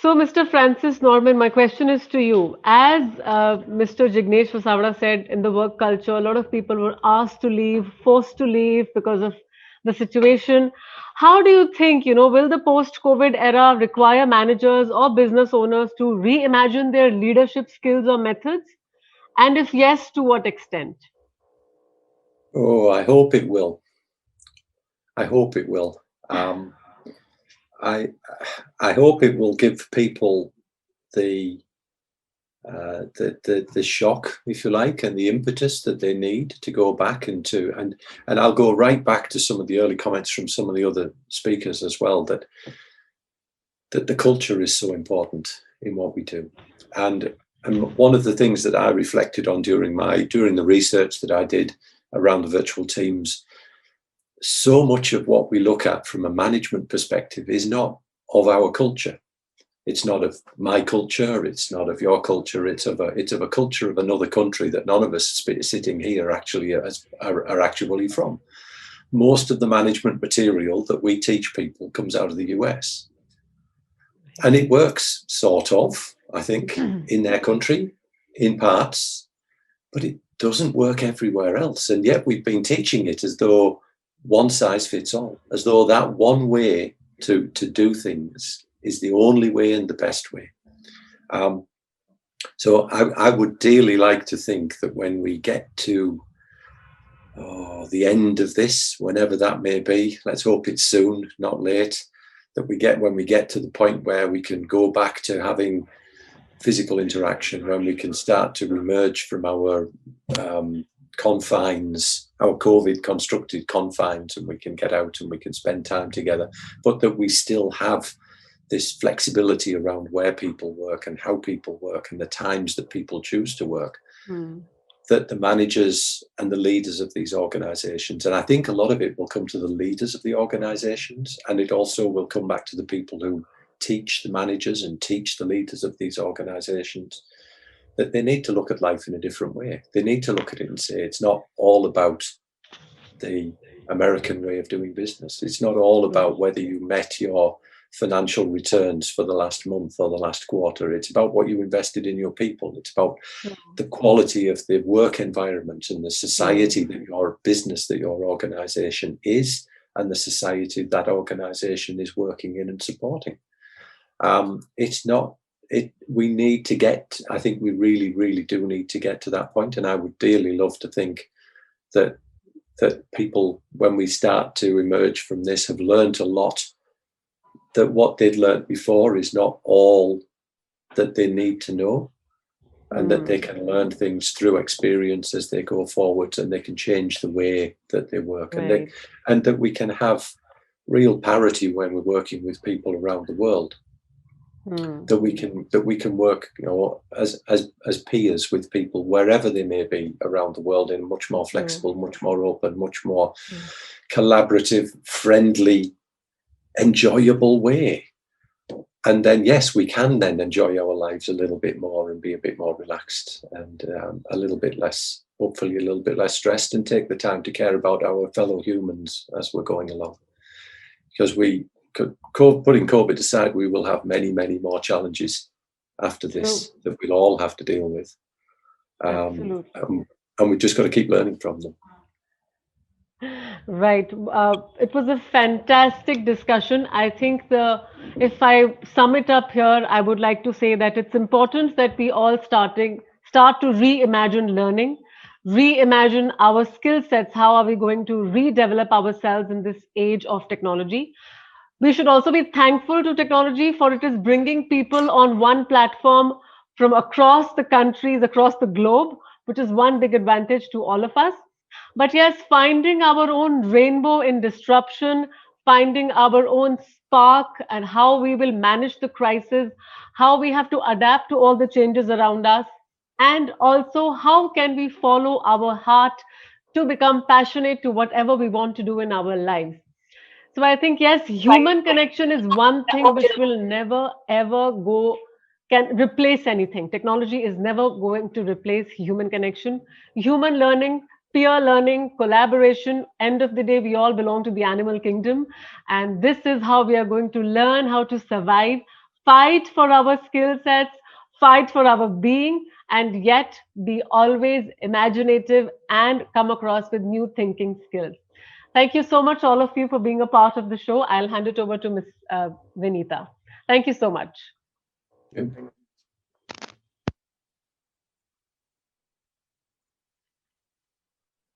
So, Mr. Francis Norman, my question is to you. As Mr. Jignesh Vasavada said, in the work culture, a lot of people were asked to leave, forced to leave because of the situation. How do you think, will the post COVID era require managers or business owners to reimagine their leadership skills or methods? And if yes, to what extent? Oh, I hope it will. I hope it will. I hope it will give people the shock, if you like, and the impetus that they need to go back into, and I'll go right back to some of the early comments from some of the other speakers as well, that the culture is so important in what we do. And one of the things that I reflected on during the research that I did around the virtual teams, so much of what we look at from a management perspective is not of our culture. It's not of my culture. It's not of your culture. It's of a culture of another country that none of us sitting here actually are actually from. Most of the management material that we teach people comes out of the US. And it works, sort of, I think, in their country, in parts, but it doesn't work everywhere else. And yet we've been teaching it as though one size fits all, as though that one way to do things is the only way and the best way. So I would dearly like to think that when we get to the end of this, whenever that may be, let's hope it's soon, not late, that when we get to the point where we can go back to having physical interaction, when we can start to emerge from our confines, our COVID constructed confines, and we can get out and we can spend time together, but that we still have this flexibility around where people work and how people work and the times that people choose to work, that the managers and the leaders of these organizations, and I think a lot of it will come to the leaders of the organizations, and it also will come back to the people who teach the managers and teach the leaders of these organizations, that they need to look at life in a different way. They need to look at it and say, it's not all about the American way of doing business. It's not all about whether you met your financial returns for the last month or the last quarter. It's about what you invested in your people. It's about the quality of the work environment and the society that your business, that your organization is, and the society that organization is working in and supporting. We need to get, I think we really, really do need to get to that point. And I would dearly love to think that people, when we start to emerge from this, have learned a lot, that what they'd learned before is not all that they need to know, and that they can learn things through experience as they go forward, and they can change the way that they work, and that we can have real parity when we're working with people around the world. That we can work, as peers with people wherever they may be around the world in a much more flexible, much more open, much more collaborative, friendly, enjoyable way. And then, yes, we can then enjoy our lives a little bit more and be a bit more relaxed and a little bit less, hopefully a little bit less stressed, and take the time to care about our fellow humans as we're going along. Because putting COVID aside, we will have many, many more challenges after this that we'll all have to deal with. And we've just got to keep learning from them. Right. It was a fantastic discussion. I think if I sum it up here, I would like to say that it's important that we all start to reimagine learning, reimagine our skill sets. How are we going to redevelop ourselves in this age of technology? We should also be thankful to technology, for it is bringing people on one platform from across the countries, across the globe, which is one big advantage to all of us. But yes, finding our own rainbow in disruption, finding our own spark, and how we will manage the crisis, how we have to adapt to all the changes around us, and also how can we follow our heart to become passionate to whatever we want to do in our lives. So I think, yes, human connection is one thing which will never, ever can replace anything. Technology is never going to replace human connection, human learning, peer learning, collaboration. End of the day, we all belong to the animal kingdom. And this is how we are going to learn how to survive, fight for our skill sets, fight for our being, and yet be always imaginative and come across with new thinking skills. Thank you so much, all of you, for being a part of the show. I'll hand it over to Ms. Vinita. Thank you so much.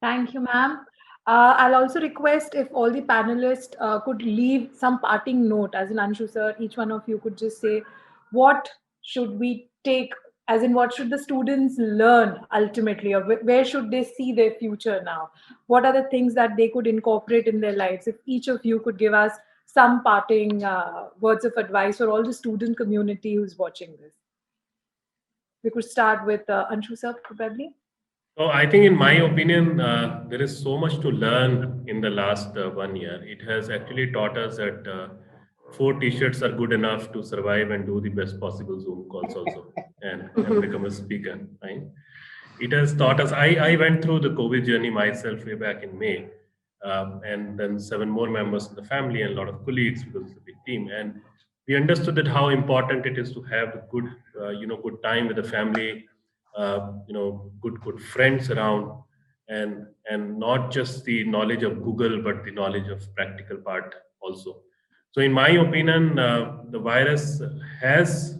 Thank you, ma'am. I'll also request if all the panelists could leave some parting note, as in Anshu sir, each one of you could just say, what should we take, as in what should the students learn ultimately, or where should they see their future now? What are the things that they could incorporate in their lives? If each of you could give us some parting words of advice for all the student community who's watching this. We could start with Anshu sir, probably. So I think, in my opinion, there is so much to learn in the last 1 year. It has actually taught us that 4 T-shirts are good enough to survive and do the best possible Zoom calls also, and become a speaker. Right? It has taught us. I went through the COVID journey myself way back in May, and then 7 more members in the family and a lot of colleagues, because it's a big team. And we understood that how important it is to have good, good time with the family, good friends around, and not just the knowledge of Google, but the knowledge of practical part also. So in my opinion, the virus has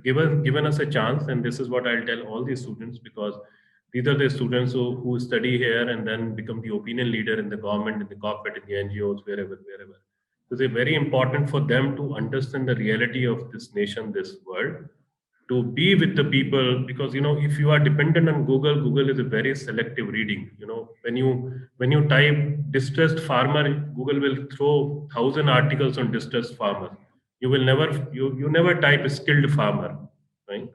given us a chance, and this is what I'll tell all the students, because these are the students who study here and then become the opinion leader in the government, in the corporate, in the NGOs, wherever. So it's very important for them to understand the reality of this nation, this world, to be with the people, because if you are dependent on Google is a very selective reading. When you type distressed farmer, Google will throw 1,000 articles on distressed farmer. You never type a skilled farmer, right?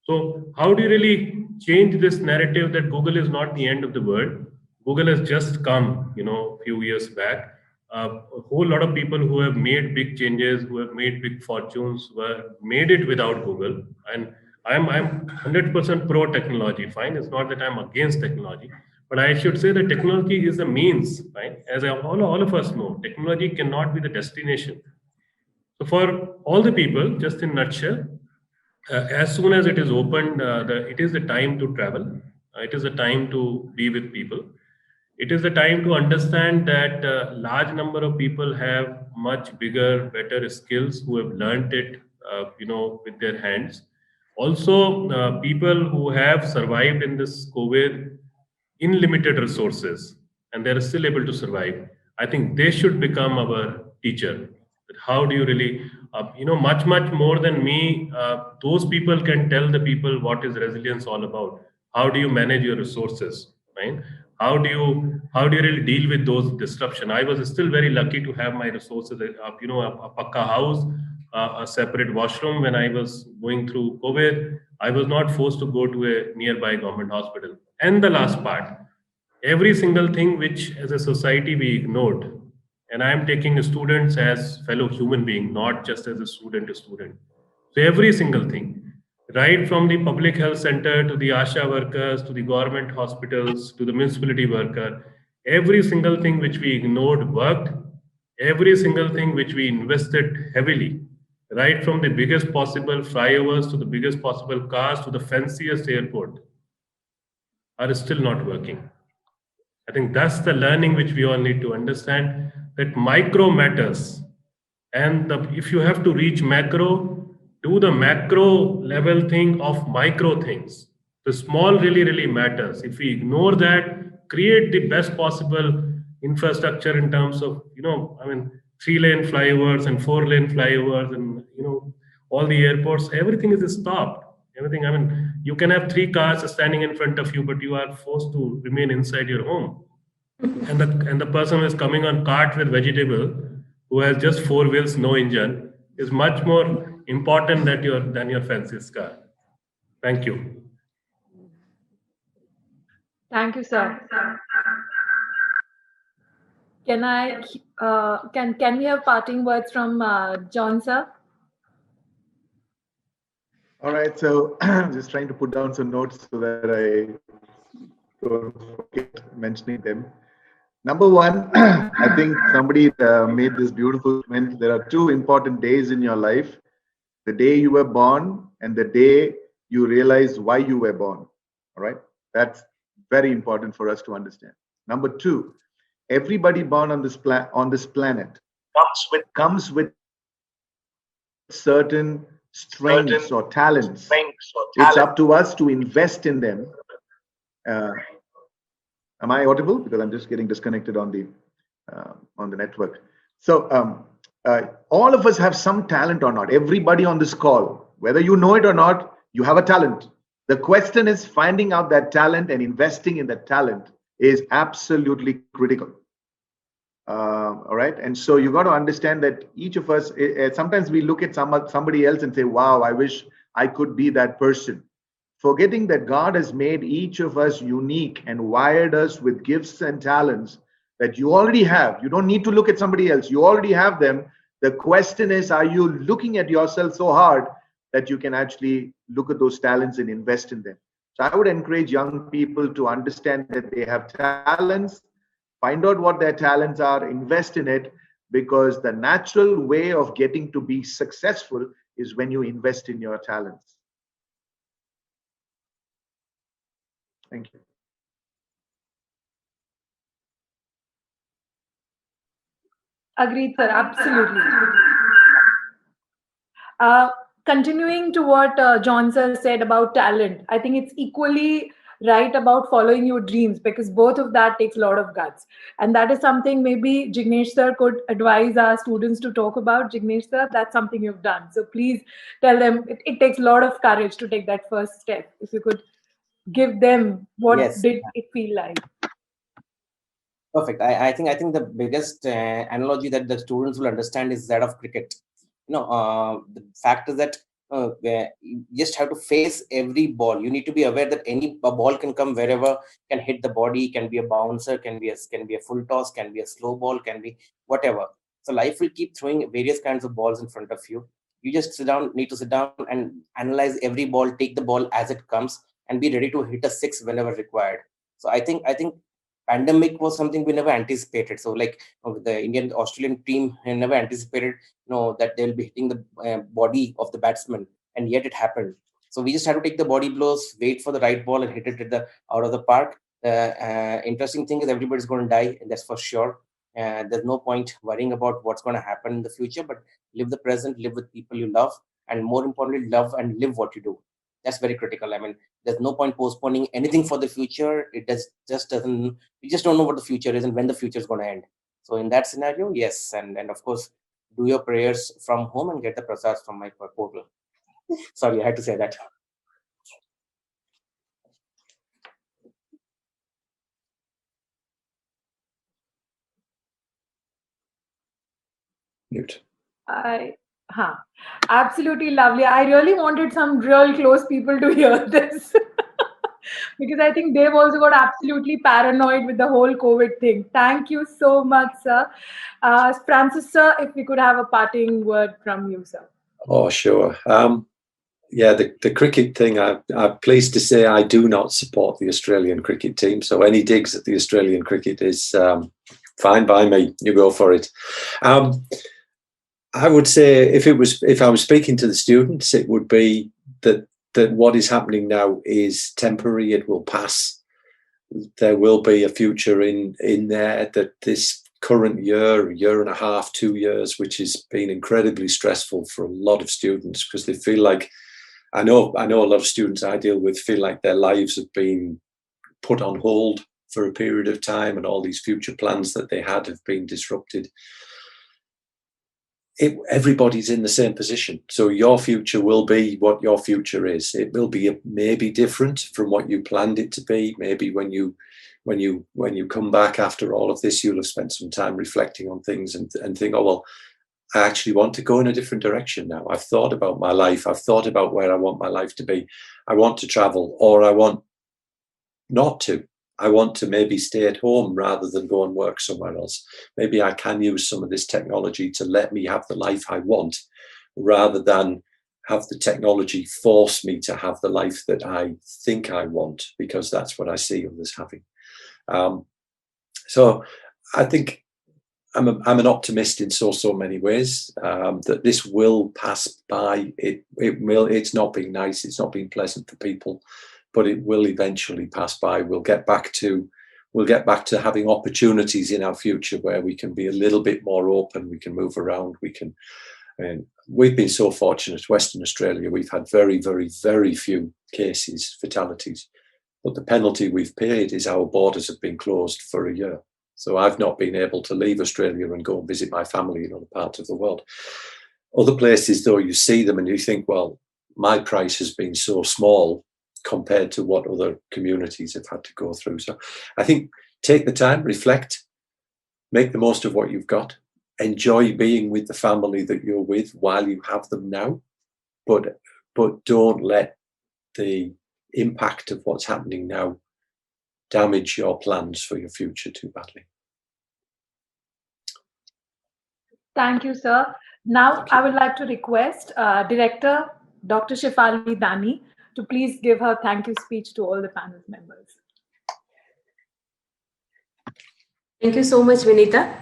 So how do you really change this narrative that Google is not the end of the world? Google has just come, a few years back. A whole lot of people who have made big changes, who have made big fortunes, were made it without Google. And I'm 100% pro technology. Fine, it's not that I'm against technology, but I should say that technology is a means, right? As all of us know, technology cannot be the destination. So for all the people, just in a nutshell, as soon as it is opened, it is the time to travel. It is the time to be with people. It is the time to understand that a large number of people have much bigger, better skills, who have learned it, with their hands. Also, people who have survived in this COVID in limited resources, and they're still able to survive. I think they should become our teacher. That how do you really, much more than me, those people can tell the people what is resilience all about. How do you manage your resources, right? How do you really deal with those disruption? I was still very lucky to have my resources, a pakka house, a separate washroom when I was going through COVID. I was not forced to go to a nearby government hospital. And the last part, every single thing which as a society we ignored, and I am taking students as fellow human being, not just as a student. So every single thing, right from the public health center to the ASHA workers, to the government hospitals, to the municipality worker, every single thing which we ignored worked. Every single thing which we invested heavily, right from the biggest possible flyovers to the biggest possible cars to the fanciest airport, are still not working. I think that's the learning which we all need to understand, that micro matters. And if you have to reach macro, do the macro level thing of micro things. The small really matters. If we ignore that, create the best possible infrastructure in terms of, 3-lane flyovers and 4-lane flyovers, and, all the airports, everything is stopped. Everything, you can have 3 cars standing in front of you, but you are forced to remain inside your home. And the person who is coming on cart with vegetable, who has just 4 wheels, no engine, is much more important than your fanciest car. Thank you. Thank you, sir. Can we have parting words from John, sir? All right, so just trying to put down some notes so that I don't forget mentioning them. Number one, I think somebody made this beautiful comment. There are 2 important days in your life: the day you were born and the day you realize why you were born. All right, that's very important for us to understand. Number 2, everybody born on this planet comes with certain strengths or talents. It's up to us to invest in them. Am I audible? Because I'm just getting disconnected on the network. So all of us have some talent or not. Everybody on this call, whether you know it or not, you have a talent. The question is finding out that talent and investing in that talent is absolutely critical. All right. And so you got to understand that each of us, sometimes we look at somebody else and say, wow, I wish I could be that person. Forgetting that God has made each of us unique and wired us with gifts and talents that you already have. You don't need to look at somebody else. You already have them. The question is, are you looking at yourself so hard that you can actually look at those talents and invest in them? So I would encourage young people to understand that they have talents, find out what their talents are, invest in it, because the natural way of getting to be successful is when you invest in your talents. Thank you. Agreed, sir. Absolutely. Continuing to what John sir said about talent, I think it's equally right about following your dreams, because both of that takes a lot of guts. And that is something maybe Jignesh sir could advise our students to talk about. Jignesh sir, that's something you've done. So please tell them it takes a lot of courage to take that first step. If you could give them what Yes. did it feel like? Perfect. I think the biggest analogy that the students will understand is that of cricket. The fact is that you just have to face every ball. You need to be aware that a ball can come wherever, can hit the body, can be a bouncer, can be a full toss, can be a slow ball, can be whatever. So life will keep throwing various kinds of balls in front of you. You just need to sit down and analyze every ball, take the ball as it comes, and be ready to hit a six whenever required. So I think pandemic was something we never anticipated. So like the Indian Australian team never anticipated that they'll be hitting the body of the batsman, and yet it happened. So we just had to take the body blows, wait for the right ball, and hit it out of the park. The interesting thing is everybody's going to die, and that's for sure. There's no point worrying about what's going to happen in the future, but live the present, live with people you love, and more importantly, love and live what you do. That's very critical. I mean, there's no point postponing anything for the future. It just doesn't. We just don't know what the future is and when the future is going to end. So in that scenario, yes, and of course, do your prayers from home and get the prasads from my portal. Sorry, I had to say that. Mute. Absolutely lovely. I really wanted some real close people to hear this because I think they've also got absolutely paranoid with the whole COVID thing. Thank you so much, sir. Francis, sir, if we could have a parting word from you, sir. Oh, sure. Yeah, the cricket thing, I'm pleased to say I do not support the Australian cricket team. So any digs at the Australian cricket is fine by me. You go for it. I would say if I was speaking to the students, it would be that what is happening now is temporary. It will pass. There will be a future in there. That this current year and a half, 2 years, which has been incredibly stressful for a lot of students because they feel like, I know a lot of students I deal with feel like their lives have been put on hold for a period of time and all these future plans that they had have been disrupted. Everybody's in the same position. So your future will be what your future is. It will be maybe different from what you planned it to be. Maybe when you come back after all of this, you'll have spent some time reflecting on things and think, oh, well, I actually want to go in a different direction now. I've thought about my life. I've thought about where I want my life to be. I want to travel, or I want not to. I want to maybe stay at home rather than go and work somewhere else. Maybe I can use some of this technology to let me have the life I want rather than have the technology force me to have the life that I think I want, because that's what I see others having. So I think I'm an optimist in so many ways, that this will pass by. It's not been nice. It's not been pleasant for people, but it will eventually pass by. We'll get back to having opportunities in our future where we can be a little bit more open. We can move around. And we've been so fortunate. Western Australia, we've had very, very, very few cases, fatalities. But the penalty we've paid is our borders have been closed for a year. So I've not been able to leave Australia and go and visit my family in other parts of the world. Other places, though, you see them and you think, well, my price has been so small compared to what other communities have had to go through. So I think take the time, reflect, make the most of what you've got, enjoy being with the family that you're with while you have them now, but don't let the impact of what's happening now damage your plans for your future too badly. Thank you, sir. Now, I would like to request Director Dr. Shefali Dani to please give her thank you speech to all the panel members. Thank you so much, Vinita.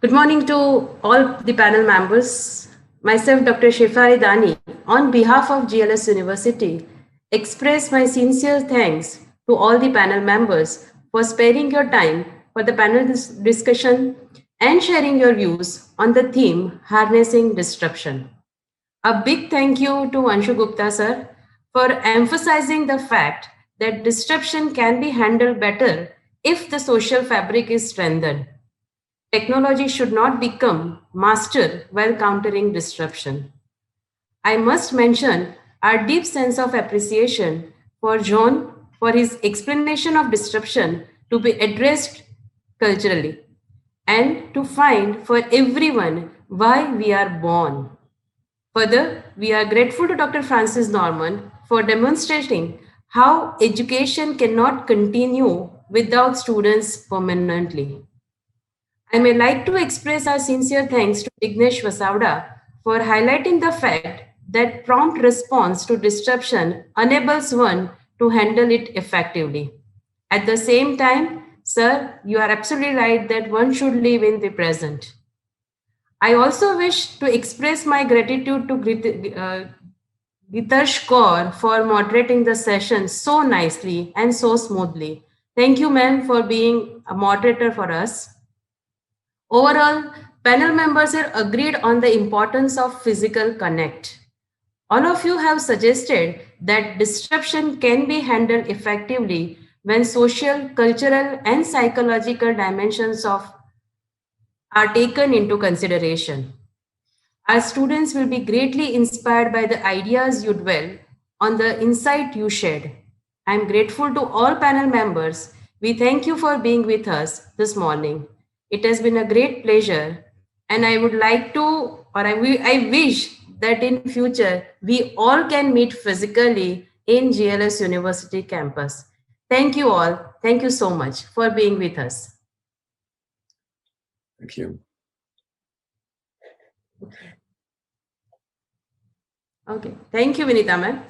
Good morning to all the panel members. Myself, Dr. Shefali Dani, on behalf of GLS University, express my sincere thanks to all the panel members for sparing your time for the panel discussion and sharing your views on the theme Harnessing Disruption. A big thank you to Anshu Gupta sir for emphasizing the fact that disruption can be handled better if the social fabric is strengthened. Technology should not become master while countering disruption. I must mention our deep sense of appreciation for John for his explanation of disruption to be addressed culturally and to find for everyone why we are born. Further, we are grateful to Dr. Francis Norman for demonstrating how education cannot continue without students permanently. I may like to express our sincere thanks to Dignesh Vasavda for highlighting the fact that prompt response to disruption enables one to handle it effectively. At the same time, sir, you are absolutely right that one should live in the present. I also wish to express my gratitude to Gitarsh Kaur for moderating the session so nicely and so smoothly. Thank you, ma'am, for being a moderator for us. Overall, panel members are agreed on the importance of physical connect. All of you have suggested that disruption can be handled effectively when social, cultural, and psychological dimensions are taken into consideration. Our students will be greatly inspired by the ideas you dwell on the insight you shared. I am grateful to all panel members. We thank you for being with us this morning. It has been a great pleasure, and I would like to, or I wish that in future we all can meet physically in GLS University campus. Thank you all. Thank you so much for being with us. Thank you. Okay. Thank you, Vinita ma'am.